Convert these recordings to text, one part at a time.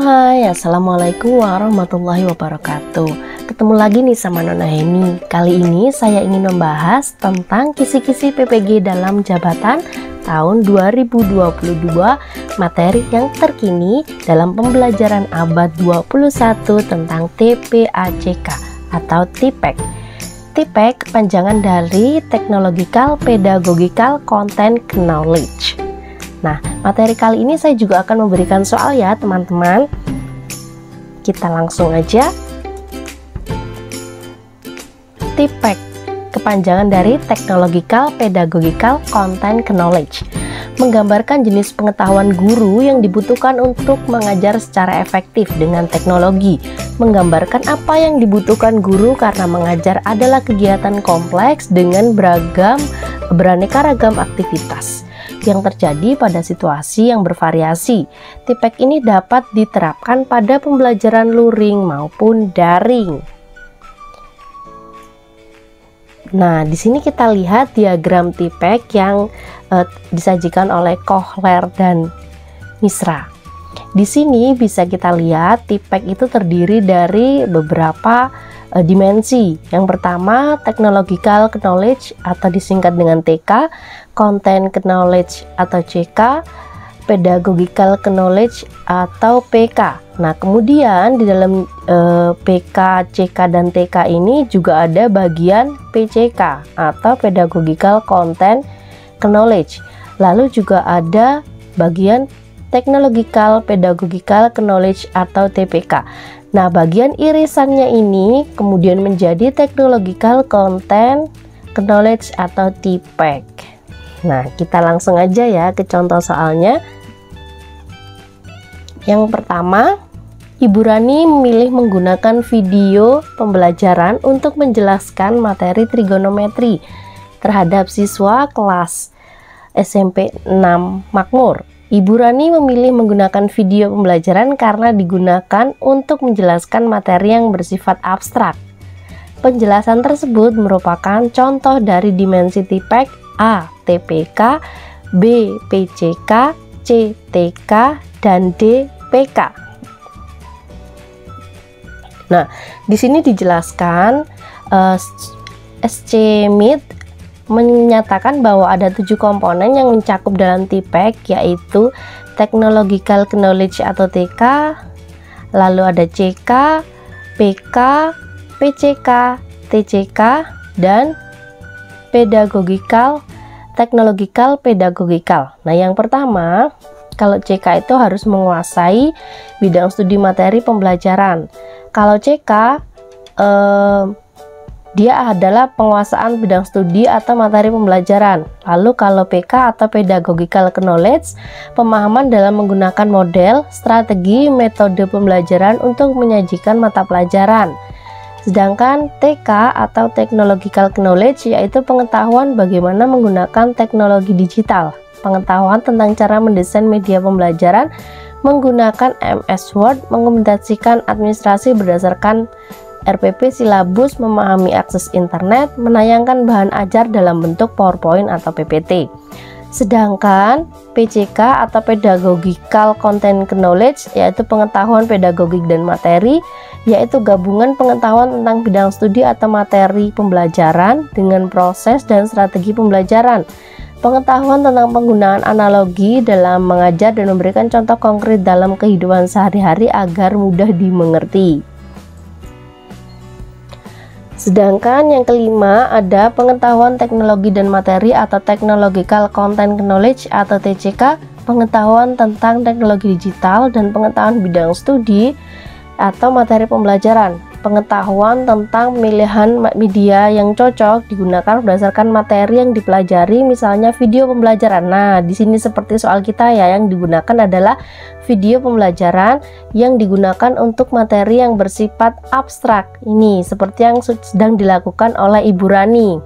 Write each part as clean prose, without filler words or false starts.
Hai, assalamualaikum warahmatullahi wabarakatuh. Ketemu lagi nih sama Nona Heni. Kali ini saya ingin membahas tentang kisi-kisi PPG dalam jabatan tahun 2022, materi yang terkini dalam pembelajaran abad 21 tentang TPACK atau TPEC. TPEC kepanjangan dari Technological Pedagogical Content Knowledge. Nah, materi kali ini saya juga akan memberikan soal ya teman-teman. Kita langsung aja. TPEC kepanjangan dari Technological Pedagogical Content Knowledge, menggambarkan jenis pengetahuan guru yang dibutuhkan untuk mengajar secara efektif dengan teknologi. Menggambarkan apa yang dibutuhkan guru karena mengajar adalah kegiatan kompleks dengan beraneka ragam aktivitas yang terjadi pada situasi yang bervariasi. TPEC ini dapat diterapkan pada pembelajaran luring maupun daring. Nah, di sini kita lihat diagram TPEC yang disajikan oleh Kohler dan Misra. Di sini bisa kita lihat TPEC itu terdiri dari beberapa dimensi. Yang pertama, technological knowledge atau disingkat dengan TK, content knowledge atau CK, pedagogical knowledge atau PK. Nah, kemudian di dalam PK, CK dan TK ini juga ada bagian PCK atau pedagogical content knowledge. Lalu juga ada bagian technological pedagogical knowledge atau TPK. Nah, bagian irisannya ini kemudian menjadi Technological Content Knowledge atau TPEC. Nah, kita langsung aja ya ke contoh soalnya. Yang pertama, Ibu Rani memilih menggunakan video pembelajaran untuk menjelaskan materi trigonometri terhadap siswa kelas SMP 6 Makmur. Ibu Rani memilih menggunakan video pembelajaran karena digunakan untuk menjelaskan materi yang bersifat abstrak. Penjelasan tersebut merupakan contoh dari dimensi TPEC: A. TPK, B. PCK, C. TK, dan D. PK. Nah, di sini dijelaskan SCMIT menyatakan bahwa ada 7 komponen yang mencakup dalam TPEC, yaitu Technological Knowledge atau TK, lalu ada CK, PK, PCK, TCK, dan Technological Pedagogical. Nah, yang pertama, kalau CK itu harus menguasai bidang studi materi pembelajaran. Kalau CK dia adalah penguasaan bidang studi atau materi pembelajaran. Lalu kalau PK atau Pedagogical Knowledge, pemahaman dalam menggunakan model, strategi, metode pembelajaran untuk menyajikan mata pelajaran. Sedangkan TK atau Technological Knowledge yaitu pengetahuan bagaimana menggunakan teknologi digital, pengetahuan tentang cara mendesain media pembelajaran menggunakan MS Word, mengimplementasikan administrasi berdasarkan RPP silabus, memahami akses internet, menayangkan bahan ajar dalam bentuk PowerPoint atau PPT. Sedangkan PCK atau Pedagogical Content Knowledge yaitu pengetahuan pedagogik dan materi, yaitu gabungan pengetahuan tentang bidang studi atau materi pembelajaran dengan proses dan strategi pembelajaran. Pengetahuan tentang penggunaan analogi dalam mengajar dan memberikan contoh konkret dalam kehidupan sehari-hari agar mudah dimengerti. Sedangkan yang kelima ada pengetahuan teknologi dan materi atau Technological Content Knowledge atau TCK, pengetahuan tentang teknologi digital dan pengetahuan bidang studi atau materi pembelajaran, pengetahuan tentang pemilihan media yang cocok digunakan berdasarkan materi yang dipelajari, misalnya video pembelajaran. Nah, di sini seperti soal kita ya, yang digunakan adalah video pembelajaran yang digunakan untuk materi yang bersifat abstrak. Ini seperti yang sedang dilakukan oleh Ibu Rani.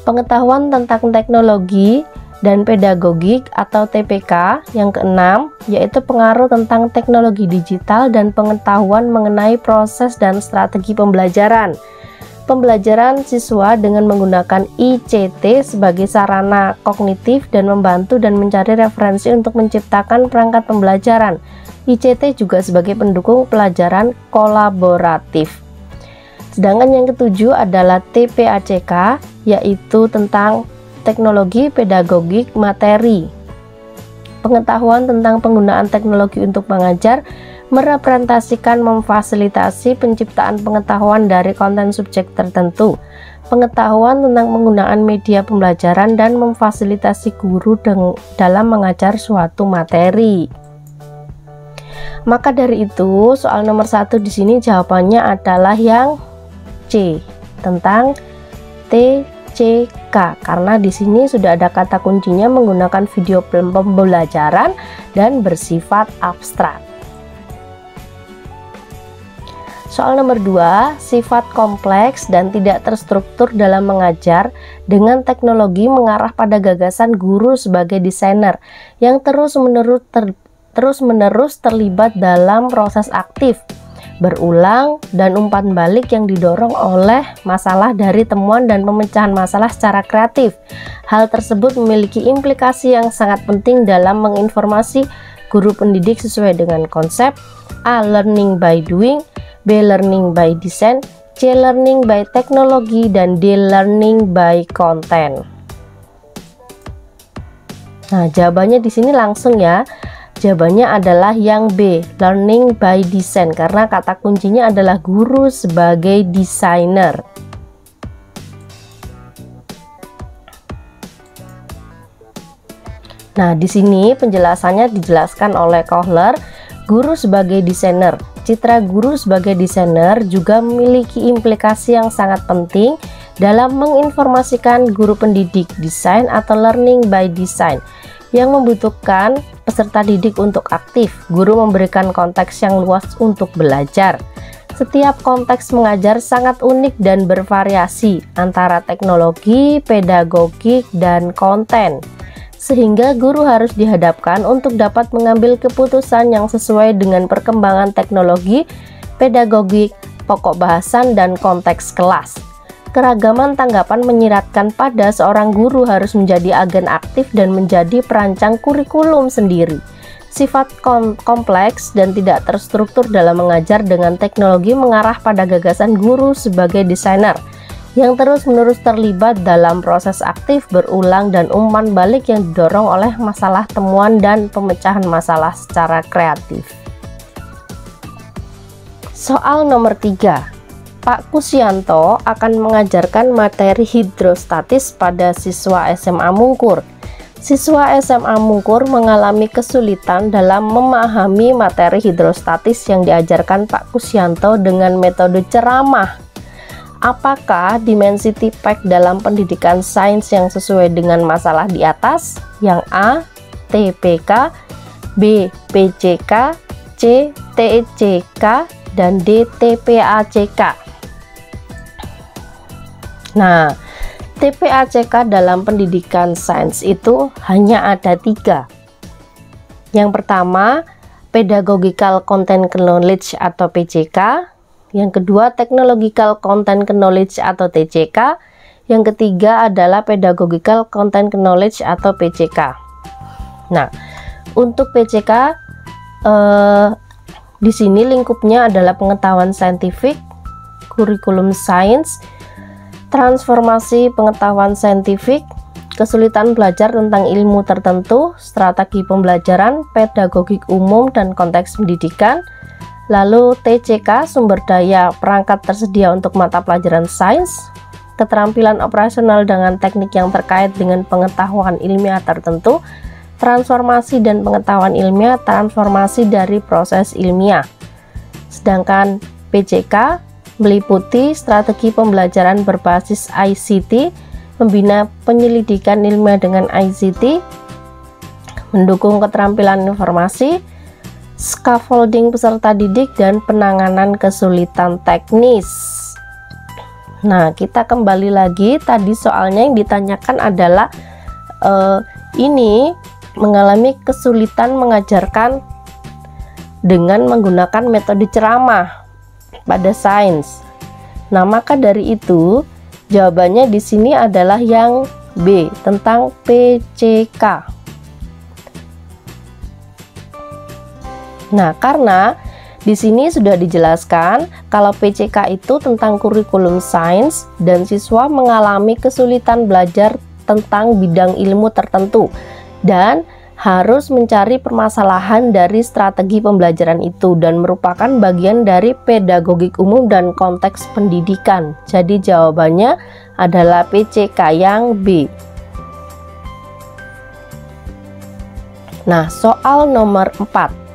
Pengetahuan tentang teknologi dan pedagogik atau TPK. Yang keenam yaitu pengaruh tentang teknologi digital dan pengetahuan mengenai proses dan strategi pembelajaran. Pembelajaran siswa dengan menggunakan ICT sebagai sarana kognitif dan membantu dan mencari referensi untuk menciptakan perangkat pembelajaran. ICT juga sebagai pendukung pelajaran kolaboratif. Sedangkan yang ketujuh adalah TPACK, yaitu tentang teknologi pedagogik materi. Pengetahuan tentang penggunaan teknologi untuk mengajar merepresentasikan memfasilitasi penciptaan pengetahuan dari konten subjek tertentu, pengetahuan tentang penggunaan media pembelajaran, dan memfasilitasi guru dalam mengajar suatu materi. Maka dari itu, soal nomor 1 di sini jawabannya adalah yang C, tentang TCK, karena di sini sudah ada kata kuncinya menggunakan video pembelajaran dan bersifat abstrak. Soal nomor 2, sifat kompleks dan tidak terstruktur dalam mengajar dengan teknologi mengarah pada gagasan guru sebagai desainer yang terus-menerus terlibat dalam proses aktif, berulang, dan umpan balik yang didorong oleh masalah dari temuan dan pemecahan masalah secara kreatif. Hal tersebut memiliki implikasi yang sangat penting dalam menginformasi guru pendidik sesuai dengan konsep A. Learning by doing, B. Learning by design, C. Learning by teknologi, dan D. Learning by content. Nah, jawabannya di sini langsung ya. Jawabannya adalah yang B, Learning by design, karena kata kuncinya adalah guru sebagai desainer. Nah, di sini penjelasannya dijelaskan oleh Kohler, guru sebagai desainer. Citra guru sebagai desainer juga memiliki implikasi yang sangat penting dalam menginformasikan guru pendidik desain atau learning by design yang membutuhkan peserta didik untuk aktif. Guru memberikan konteks yang luas untuk belajar. Setiap konteks mengajar sangat unik dan bervariasi antara teknologi, pedagogik, dan konten, sehingga guru harus dihadapkan untuk dapat mengambil keputusan yang sesuai dengan perkembangan teknologi, pedagogik, pokok bahasan, dan konteks kelas. Keragaman tanggapan menyiratkan pada seorang guru harus menjadi agen aktif dan menjadi perancang kurikulum sendiri. Sifat kompleks dan tidak terstruktur dalam mengajar dengan teknologi mengarah pada gagasan guru sebagai desainer yang terus-menerus terlibat dalam proses aktif, berulang, dan umpan balik yang didorong oleh masalah temuan dan pemecahan masalah secara kreatif. Soal nomor 3, Pak Kusyanto akan mengajarkan materi hidrostatis pada siswa SMA Mungkur. Siswa SMA Mungkur mengalami kesulitan dalam memahami materi hidrostatis yang diajarkan Pak Kusyanto dengan metode ceramah. Apakah dimensi TIPEK dalam pendidikan sains yang sesuai dengan masalah di atas? Yang A. TPK, B. PCK, C. TCK, dan D. TPACK. Nah, TPACK dalam pendidikan sains itu hanya ada 3. Yang pertama, Pedagogical Content Knowledge atau PCK. Yang kedua, Technological Content Knowledge atau TCK. Yang ketiga adalah Pedagogical Content Knowledge atau PCK. Nah, untuk PCK di sini lingkupnya adalah pengetahuan saintifik, kurikulum sains, transformasi pengetahuan saintifik, kesulitan belajar tentang ilmu tertentu, strategi pembelajaran, pedagogik umum, dan konteks pendidikan. Lalu TCK, sumber daya perangkat tersedia untuk mata pelajaran sains, keterampilan operasional dengan teknik yang terkait dengan pengetahuan ilmiah tertentu, transformasi dan pengetahuan ilmiah, transformasi dari proses ilmiah. Sedangkan PCK meliputi strategi pembelajaran berbasis ICT, membina penyelidikan ilmiah dengan ICT, mendukung keterampilan informasi, scaffolding peserta didik, dan penanganan kesulitan teknis. Nah, kita kembali lagi, tadi soalnya yang ditanyakan adalah ini mengalami kesulitan mengajarkan dengan menggunakan metode ceramah pada sains. Nah, maka dari itu jawabannya di sini adalah yang B, tentang PCK. Nah, karena di sini sudah dijelaskan kalau PCK itu tentang kurikulum sains dan siswa mengalami kesulitan belajar tentang bidang ilmu tertentu dan harus mencari permasalahan dari strategi pembelajaran itu dan merupakan bagian dari pedagogik umum dan konteks pendidikan. Jadi jawabannya adalah PCK yang B. Nah, soal nomor 4.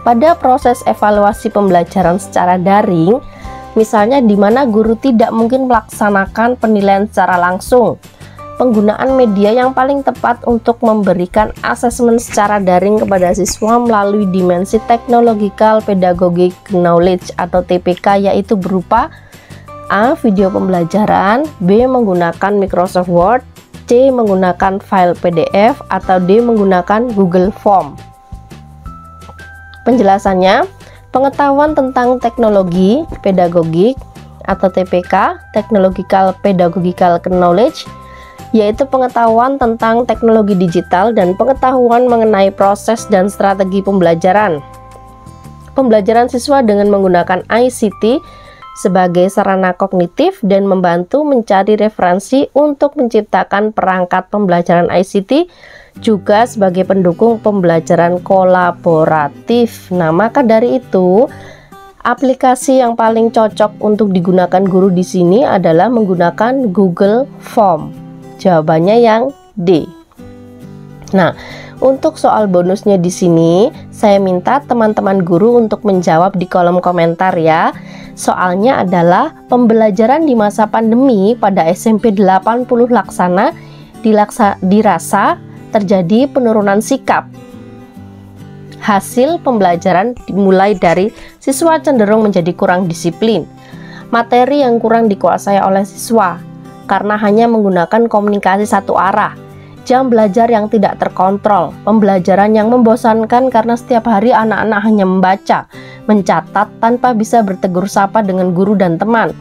Pada proses evaluasi pembelajaran secara daring, misalnya di mana guru tidak mungkin melaksanakan penilaian secara langsung, penggunaan media yang paling tepat untuk memberikan asesmen secara daring kepada siswa melalui dimensi Technological Pedagogic Knowledge atau TPK, yaitu berupa A. Video pembelajaran, B. Menggunakan Microsoft Word, C. Menggunakan file PDF, atau D. Menggunakan Google Form. Penjelasannya, pengetahuan tentang teknologi pedagogik atau TPK, Technological Pedagogical Knowledge, yaitu pengetahuan tentang teknologi digital dan pengetahuan mengenai proses dan strategi pembelajaran. Pembelajaran siswa dengan menggunakan ICT sebagai sarana kognitif dan membantu mencari referensi untuk menciptakan perangkat pembelajaran ICT, juga sebagai pendukung pembelajaran kolaboratif. Nah, maka dari itu aplikasi yang paling cocok untuk digunakan guru di sini adalah menggunakan Google Form. Jawabannya yang D. Nah, untuk soal bonusnya di sini saya minta teman-teman guru untuk menjawab di kolom komentar ya. Soalnya adalah pembelajaran di masa pandemi pada SMP 80 Laksana dirasa terjadi penurunan sikap. Hasil pembelajaran dimulai dari siswa cenderung menjadi kurang disiplin, materi yang kurang dikuasai oleh siswa karena hanya menggunakan komunikasi satu arah, jam belajar yang tidak terkontrol, pembelajaran yang membosankan karena setiap hari anak-anak hanya membaca, mencatat tanpa bisa bertegur sapa dengan guru dan teman.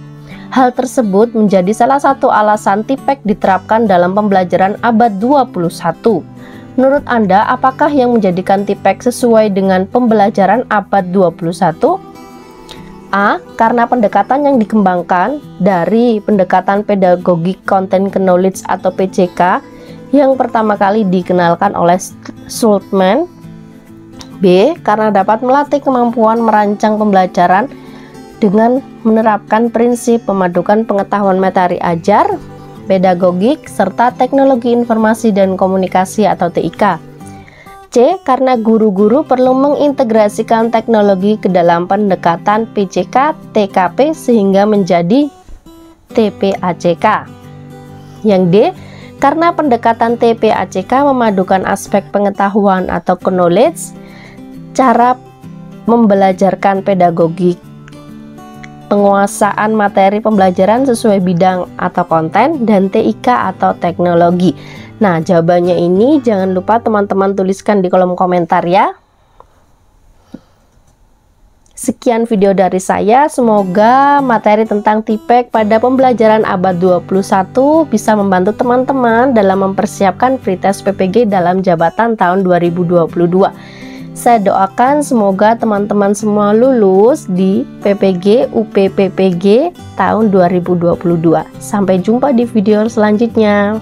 Hal tersebut menjadi salah satu alasan TIPEK diterapkan dalam pembelajaran abad 21. Menurut Anda, apakah yang menjadikan TIPEK sesuai dengan pembelajaran abad 21? A. Karena pendekatan yang dikembangkan dari pendekatan pedagogik content knowledge atau PCK yang pertama kali dikenalkan oleh Schulman. B. Karena dapat melatih kemampuan merancang pembelajaran dengan menerapkan prinsip pemadukan pengetahuan materi ajar, pedagogik, serta teknologi informasi dan komunikasi atau TIK. C. Karena guru-guru perlu mengintegrasikan teknologi ke dalam pendekatan PCK, TKP sehingga menjadi TPACK. Yang D. Karena pendekatan TPACK memadukan aspek pengetahuan atau knowledge, cara membelajarkan pedagogik, penguasaan materi pembelajaran sesuai bidang atau konten, dan TIK atau teknologi. Nah, jawabannya ini jangan lupa teman-teman tuliskan di kolom komentar ya. Sekian video dari saya, semoga materi tentang TIPEK pada pembelajaran abad 21 bisa membantu teman-teman dalam mempersiapkan pretest PPG dalam jabatan tahun 2022. Saya doakan semoga teman-teman semua lulus di PPG UPPPG tahun 2022. Sampai jumpa di video selanjutnya.